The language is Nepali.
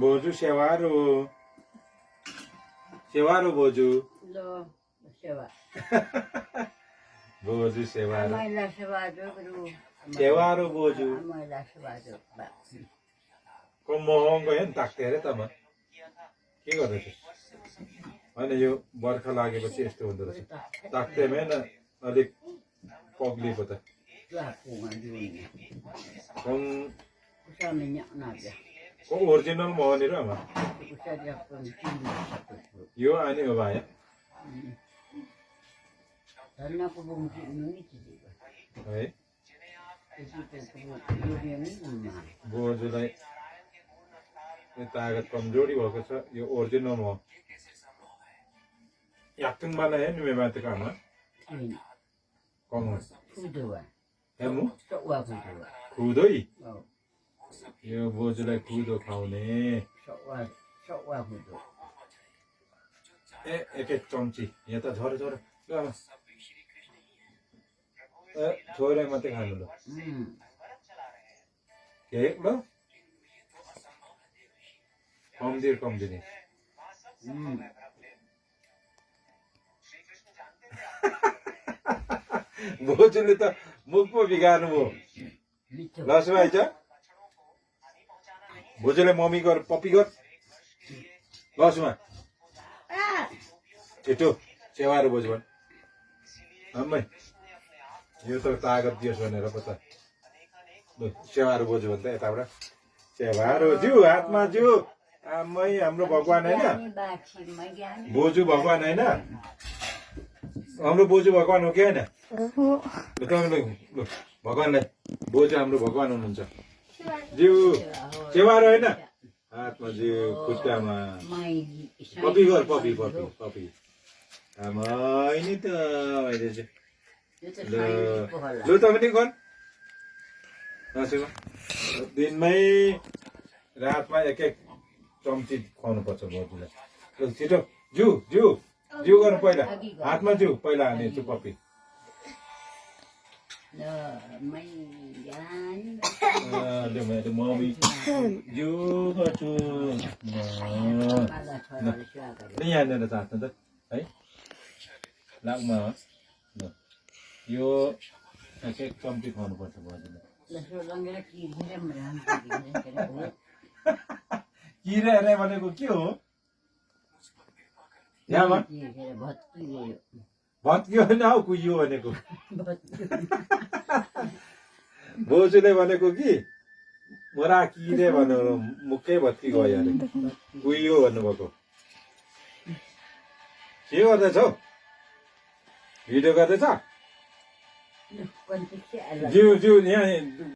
बोजू सेवारो बोजू Lo, sewa. बोजू सेवारो Amai la sewa do guru. सेवारो बोजू Amai la sewa do ba. को महँगो है नि ताक्ते अरे तमा के गर्दैछ होइन यो बर्खा लागेपछि यस्तो हुँदो रहेछ ताक्तेमै न अलिक पग्लिएको त Tua punga dunia. कम Kusa minyak naga. को ओरिजिनल मह नि र आमा Kusa dia pun tinggi satu. यो आनी हो भाइ Karena aku bungsi ini juga. है Jadi aku dia ni nama. बोजूलाई यो तागत कमजोरी भएको छ यो ओरिजिनल मह याक्तुङ बनायो नि मेमातेको आमा Ini कम kuda. हेर्नु Sokwa kuda. खुदै Oh, यो बोजूलाई खुदो खुवाउने sokwa kuda. ए एक एक चम्ची यहाँ त झर झर ल आमा ए छोरा मात्रै खानु ल केक ल कम्दिने बोजूले त मुख पो बिगार्नु भयो लसु आइज बोजूले मम्मी गर पप्पी गर लसुमा छिटो सेवारो बोजू भन् आम्मै यो त तागत दियोस् भनेर पो त लु सेवारो बोजू भन् त यताबाट सेवारो ज्यू हातमा ज्यू आम्मै हाम्रो भगवान होइन बोजू भगवान होइन हाम्रो बोजू भगवान हो कि होइन लु भगवानलाई बोजू हाम्रो भगवान हुनुहुन्छ ज्यू सेवारो होइन हातमा ज्यू खुट्टामा पपी गर पपी आमै नि त अहिले चाहिँ लु त पनि गर दिनमै रातमा एक एक चम्ची खुवाउनु पर्छ बोजूलाई ल छिटो जिउ गर्नु पहिला हातमा जिउ पहिला हाल्नेछु पपी मम्मी जिउ गर्छु यहाँनिर त हात्नु त है लाग्मा यो एक एक चम्ची खुवाउनुपर्छ बोजूलाई किरा हेर्ने भनेको के हो यहाँमा भत्कियो होइन हौ कुहियो भनेको बोजूले भनेको कि मोरा किरे भनेर मुखै भत्की गयो अरे कुहियो भन्नुभएको के गर्दैछौ भिडियो गर्दैछ जिउ यहाँ